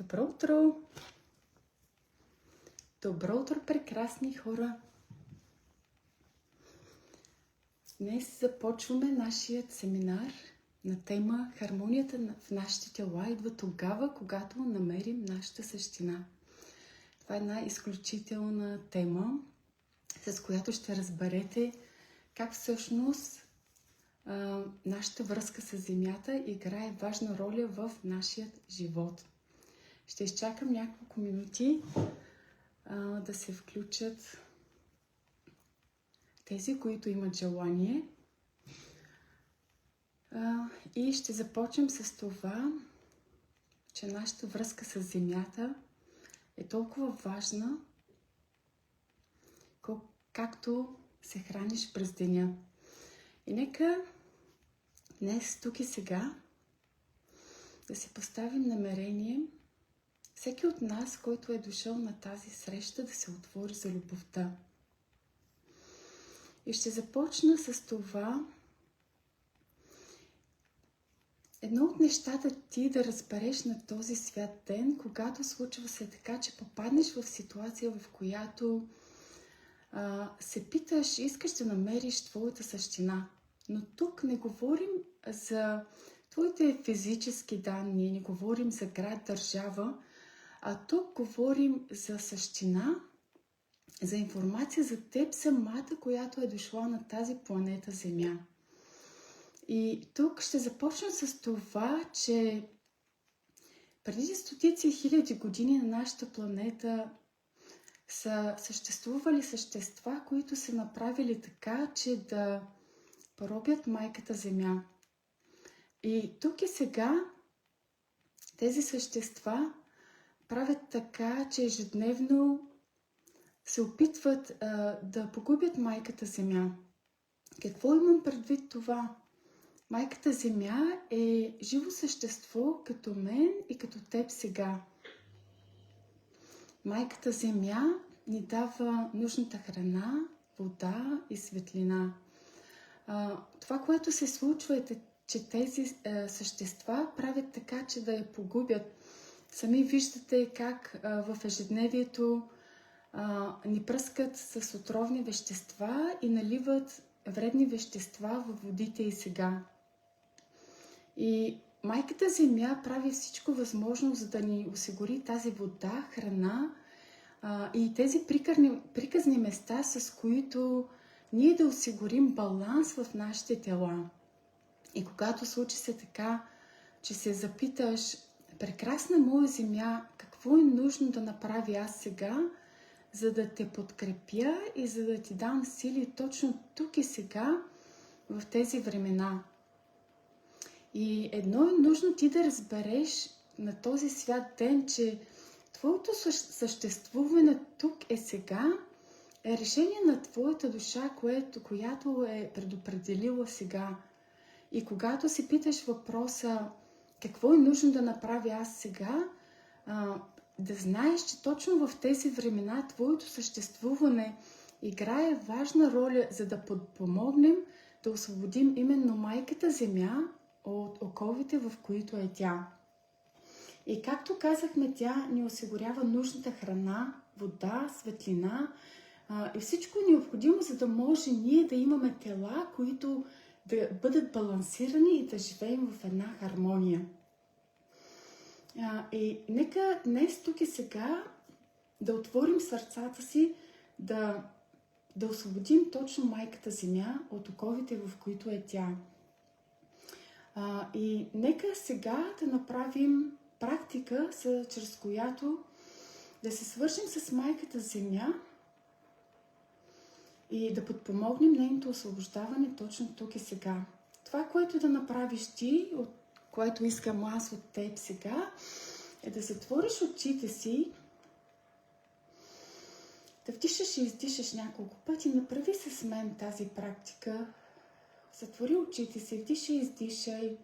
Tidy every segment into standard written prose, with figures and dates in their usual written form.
Добро утро! Добро утро, прекрасни хора! Днес започваме нашият семинар на тема Хармонията в нашите тела идва тогава, когато намерим нашата същина. Това е една изключителна тема, с която ще разберете как всъщност нашата връзка с Земята играе важна роля в нашия живот. Ще изчакам няколко минути да се включат тези, които имат желание. И ще започнем с това, че нашата връзка с Земята е толкова важна, както се храниш през деня. И нека днес, тук и сега, да си поставим намерение всеки от нас, който е дошъл на тази среща, да се отвори за любовта. И ще започна с това. Едно от нещата ти да разбереш на този свят ден, когато случва се така, че попаднеш в ситуация, в която се питаш, искаш да намериш твоята същина. Но тук не говорим за твоите физически данни, не говорим за град, държава, а тук говорим за същина, за информация за теб самата, която е дошла на тази планета Земя. И тук ще започна с това, че преди стотици хиляди години на нашата планета са съществували същества, които са направили така, че да поробят майката Земя. И тук и сега тези същества правят така, че ежедневно се опитват да погубят майката Земя. Какво имам предвид това? Майката Земя е живо същество като мен и като теб сега. Майката Земя ни дава нужната храна, вода и светлина. Това, което се случва е, че тези същества правят така, че да я погубят. Сами виждате как в ежедневието ни пръскат с отровни вещества и наливат вредни вещества във водите и сега. И майката Земя прави всичко възможно, за да ни осигури тази вода, храна и тези приказни места, с които ние да осигурим баланс в нашите тела. И когато случи се така, че се запиташ, прекрасна моя Земя, какво е нужно да направя аз сега, за да те подкрепя и за да ти дам сили точно тук и сега, в тези времена. И едно е нужно ти да разбереш на този свят ден, че твоето съществуване тук е сега, е решение на твоята душа, която е предопределила сега. И когато си питаш въпроса, какво е нужно да направя аз сега, да знаеш, че точно в тези времена твоето съществуване играе важна роля, за да подпомогнем да освободим именно майката Земя от оковите, в които е тя. И както казахме, тя ни осигурява нужната храна, вода, светлина и всичко необходимо, за да може ние да имаме тела, които да бъдат балансирани и да живеем в една хармония. И нека днес, тук и сега, да отворим сърцата си, да освободим точно майката Земя от оковите, в които е тя. И нека сега да направим практика, чрез която да се свържем с майката Земя и да подпомогнем нейното освобождаване точно тук и сега. Това, което да направиш ти, което искам аз от теб сега, е да затвориш очите си, да вдишаш и издишаш няколко пъти. Направи с мен тази практика. Затвори очите си, вдишай и издишай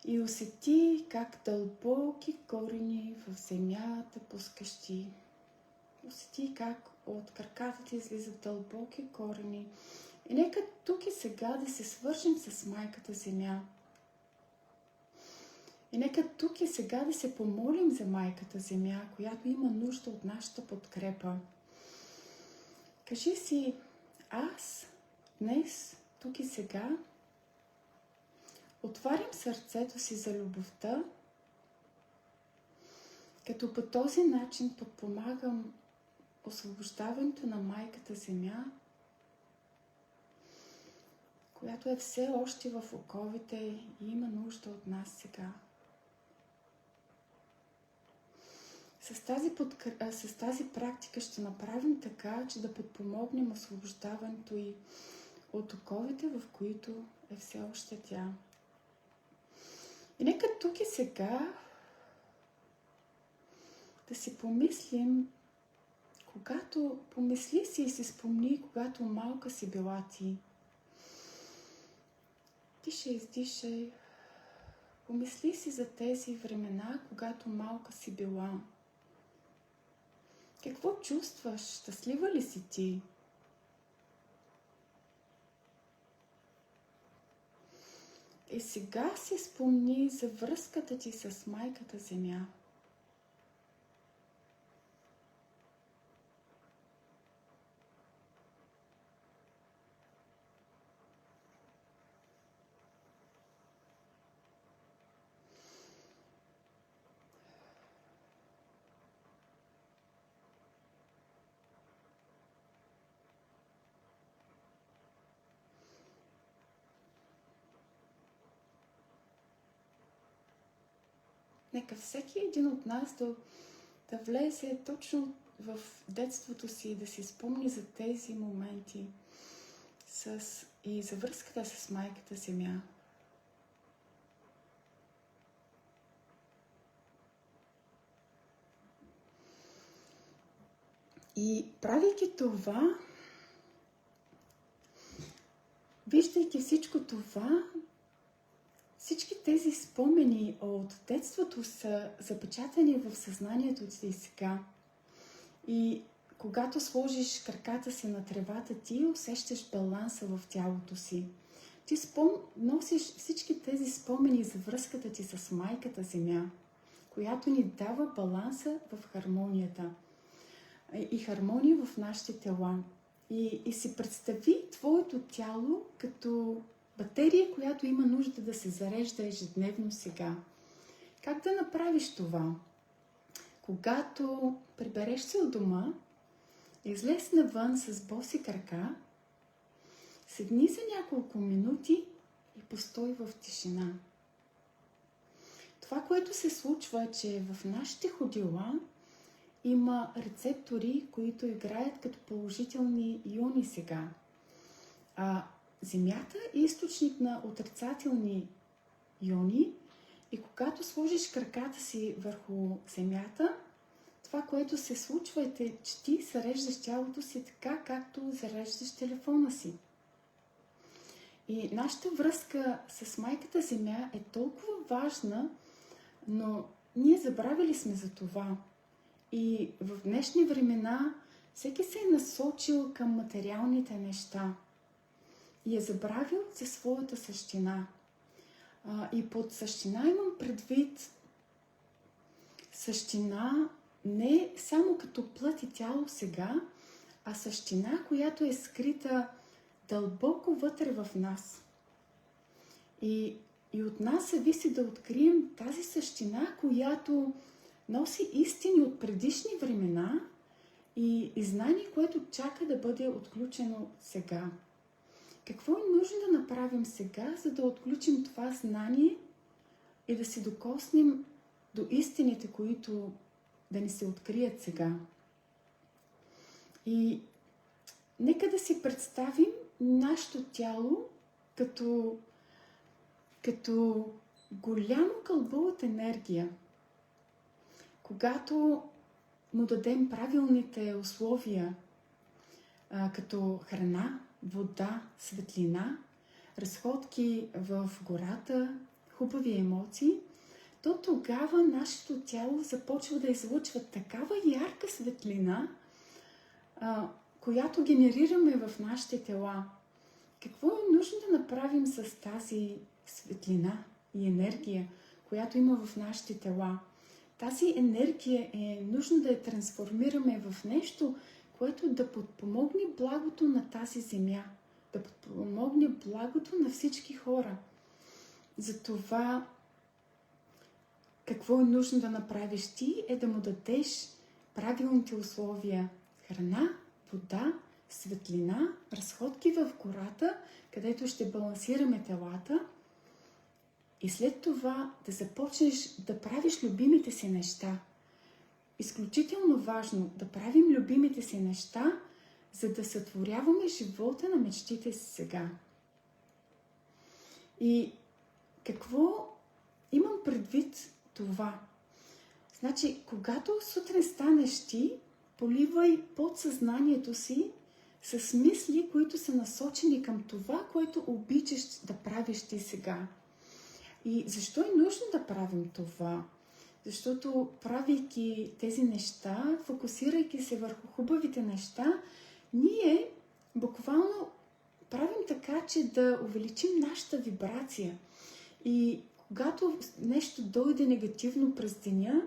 и усети как дълбоки корени в земята пускаш ти. Усети как от краката ти излизат дълбоки корени. И нека тук и сега да се свържем с майката Земя. И нека тук и сега да се помолим за Майката Земя, която има нужда от нашата подкрепа. Кажи си, аз днес, тук и сега, отварям сърцето си за любовта, като по този начин подпомагам освобождаването на Майката Земя, която е все още в оковите и има нужда от нас сега. С тази практика ще направим така, че да подпомогнем освобождаването и от оковите, в които е все още тя. И нека тук и сега да си помислим, помисли си и си спомни, когато малка си била ти. Дишай, издишай. Помисли си за тези времена, когато малка си била. Какво чувстваш? Щастлива ли си ти? И сега си спомни за връзката ти с Майката Земя. Нека всеки един от нас да влезе точно в детството си и да си спомни за тези моменти и за връзката с Майката Земя. И правейки това, виждайки всичко това, всички тези спомени от детството са запечатани в съзнанието ти сега. И когато сложиш краката си на тревата, ти усещаш баланса в тялото си. Ти носиш всички тези спомени за връзката ти с Майката Земя, която ни дава баланса в хармонията и хармония в нашите тела. И си представи твоето тяло като батерия, която има нужда да се зарежда ежедневно сега. Как да направиш това? Когато прибереш се от дома, излез навън с боси крака, седни за няколко минути и постой в тишина. Това, което се случва, е, че в нашите ходила има рецептори, които играят като положителни иони сега. Земята е източник на отрицателни иони и когато сложиш краката си върху земята, това, което се случва е, че ти зареждаш тялото си така, както зареждаш телефона си. И нашата връзка с Майката Земя е толкова важна, но ние забравили сме за това. И в днешни времена всеки се е насочил към материалните неща и е забравил за своята същина. И под същина имам предвид същина не само като плът и тяло сега, а същина, която е скрита дълбоко вътре в нас. И от нас зависи да открием тази същина, която носи истини от предишни времена и знание, което чака да бъде отключено сега. Какво е нужно да направим сега, за да отключим това знание и да се докоснем до истините, които да ни се открият сега? И нека да си представим нашето тяло като голямо кълбо от енергия. Когато му дадем правилните условия, като храна, вода, светлина, разходки в гората, хубави емоции, то тогава нашето тяло започва да излъчва такава ярка светлина, която генерираме в нашите тела. Какво е нужно да направим с тази светлина и енергия, която има в нашите тела. Тази енергия е нужно да я трансформираме в нещо, което да подпомогне благото на тази земя, да подпомогне благото на всички хора. Затова какво е нужно да направиш ти, е да му дадеш правилните условия. Храна, вода, светлина, разходки в гората, където ще балансираме телата, и след това да започнеш да правиш любимите си неща. Изключително важно да правим любимите си неща, за да сътворяваме живота на мечтите си сега. И какво имам предвид това? Значи, когато сутрин станеш ти, поливай подсъзнанието си с мисли, които са насочени към това, което обичаш да правиш ти сега. И защо е нужно да правим това? Защото правейки тези неща, фокусирайки се върху хубавите неща, ние буквално правим така, че да увеличим нашата вибрация. И когато нещо дойде негативно през деня,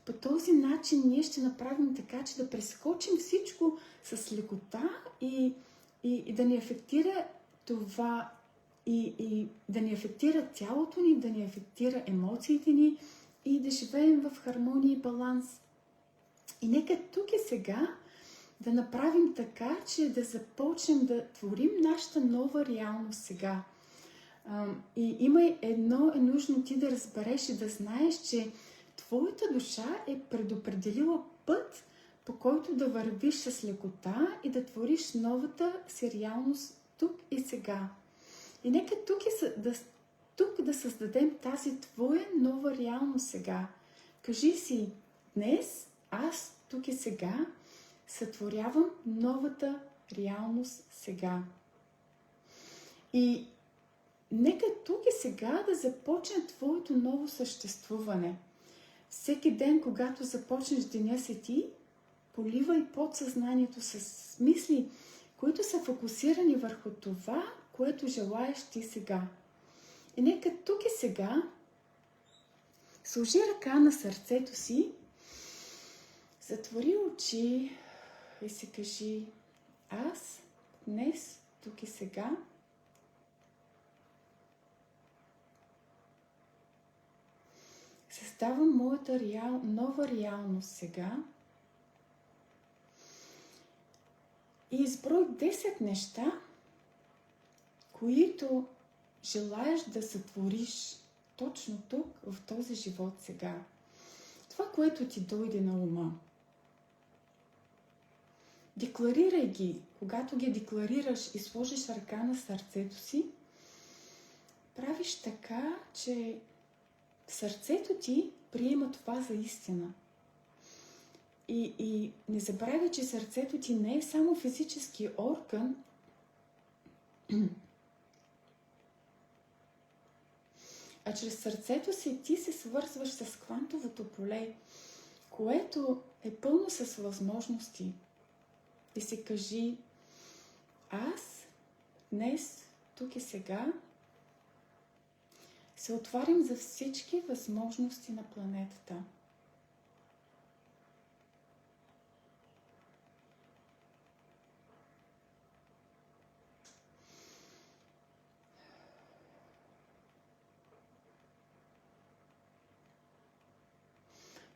по този начин ние ще направим така, че да прескочим всичко с лекота и да ни афектира това, и да ни афектира тялото ни, да ни афектира емоциите ни и да живеем в хармония и баланс. И нека тук и сега да направим така, че да започнем да творим нашата нова реалност сега. И има едно е нужно ти да разбереш и да знаеш, че твоята душа е предопределила път, по който да вървиш с лекота и да твориш новата си реалност тук и сега. И нека тук да създадем тази твоя нова реалност сега. Кажи си, днес аз тук и сега сътворявам новата реалност сега. И нека тук и сега да започне твоето ново съществуване. Всеки ден, когато започнеш деня си ти, поливай подсъзнанието с мисли, които са фокусирани върху това, което желаеш ти сега. И нека тук и сега сложи ръка на сърцето си, затвори очи и си кажи: аз днес, тук и сега, създавам моята нова реалност сега и изброй 10 неща, които желаеш да сътвориш точно тук, в този живот сега. Това, което ти дойде на ума. Декларирай ги. Когато ги декларираш и сложиш ръка на сърцето си, правиш така, че сърцето ти приема това за истина. И не забравяй, че сърцето ти не е само физически орган, а чрез сърцето си ти се свързваш с квантовото поле, което е пълно с възможности. И си кажи: аз днес, тук и сега, се отварям за всички възможности на планетата.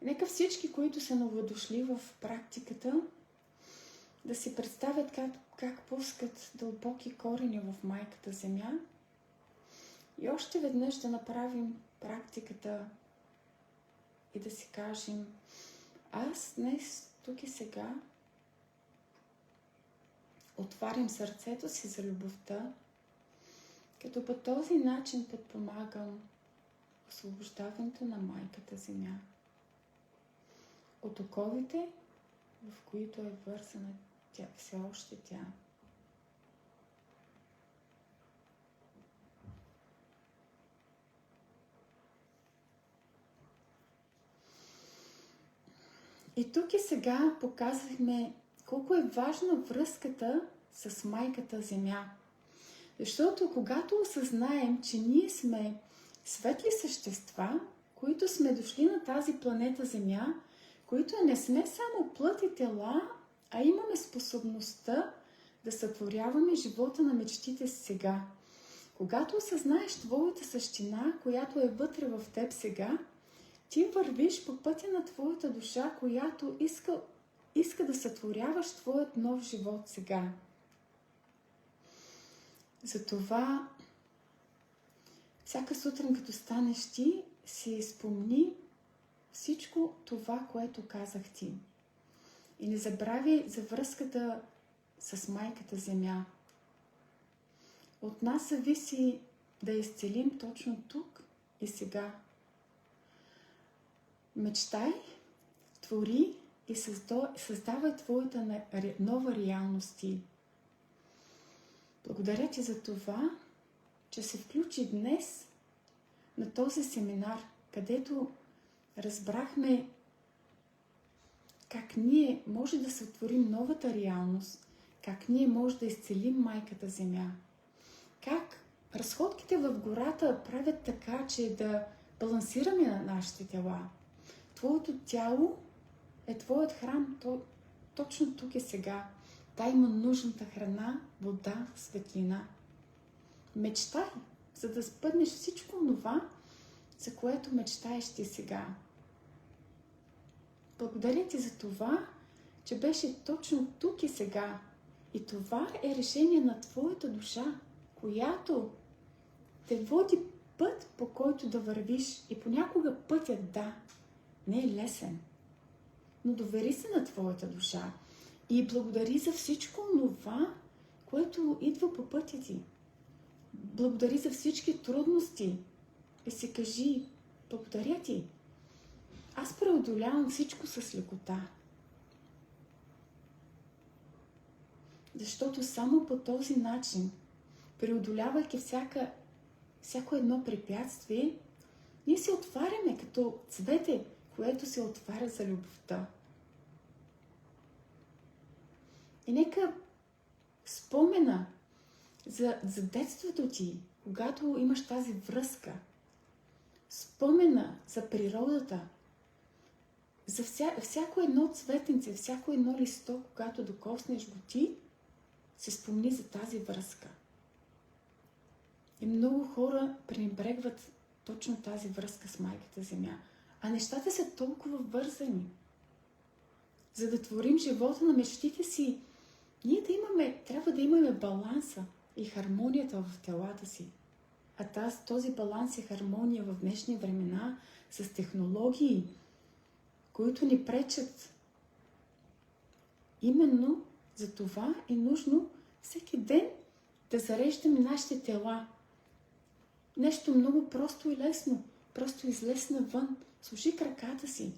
Нека всички, които са новодошли в практиката, да си представят как пускат дълбоки корени в майката Земя. И още веднъж да направим практиката и да си кажем: аз днес, тук и сега, отварям сърцето си за любовта, като по този начин подпомагам освобождаването на майката Земя от оковите, в които е вързана все още тя. И тук и сега показахме колко е важна връзката с майката Земя. Защото когато осъзнаем, че ние сме светли същества, които сме дошли на тази планета Земя, които не сме само плът и тела, а имаме способността да сътворяваме живота на мечтите сега. Когато осъзнаеш твоята същина, която е вътре в теб сега, ти вървиш по пътя на твоята душа, която иска да сътворяваш твоят нов живот сега. Затова всяка сутрин, като станеш ти, си спомни всичко това, което казах ти. И не забравяй за връзката с Майката Земя. От нас зависи да изцелим точно тук и сега. Мечтай, твори и създавай твоята нова реалност. Благодаря ти за това, че се включи днес на този семинар, където разбрахме как ние може да сътворим новата реалност, как ние може да изцелим Майката Земя, как разходките в гората правят така, че да балансираме на нашите тела. Твоето тяло е твоят храм, точно тук и сега. Та има нужната храна, вода, светлина. Мечтай, за да спъднеш всичко това, за което мечтаеш ти сега. Благодаря ти за това, че беше точно тук и сега. И това е решение на твоята душа, която те води път, по който да вървиш. И понякога пътят, да, не е лесен. Но довери се на твоята душа и благодари за всичко това, което идва по пътя ти. Благодари за всички трудности и си кажи: благодаря ти. Аз преодолявам всичко с лекота. Защото само по този начин, преодолявайки всяко едно препятствие, ние се отваряме като цвете, което се отваря за любовта. И нека спомена за детството ти, когато имаш тази връзка. Спомена за природата, за всяко едно цветенце, всяко едно листо, когато докоснеш го ти, се спомни за тази връзка. И много хора пренебрегват точно тази връзка с Майката Земя. А нещата са толкова вързани. За да творим живота на мечтите си, ние трябва да имаме баланса и хармонията в телата си. А този баланс и хармония в днешни времена с технологии, които ни пречат. Именно за това е нужно всеки ден да зареждаме нашите тела. Нещо много просто и лесно. Просто излез навън, служи краката си.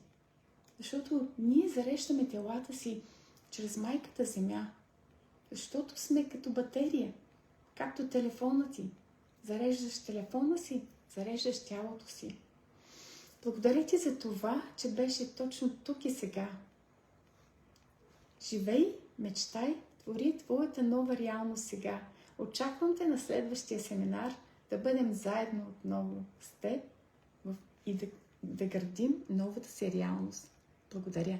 Защото ние зареждаме телата си чрез Майката Земя. Защото сме като батерия, както телефона ти. Зареждаш телефона си, зареждаш тялото си. Благодаря ти за това, че беше точно тук и сега. Живей, мечтай, твори твоята нова реалност сега. Очаквам те на следващия семинар да бъдем заедно отново с теб и да градим новата си реалност. Благодаря.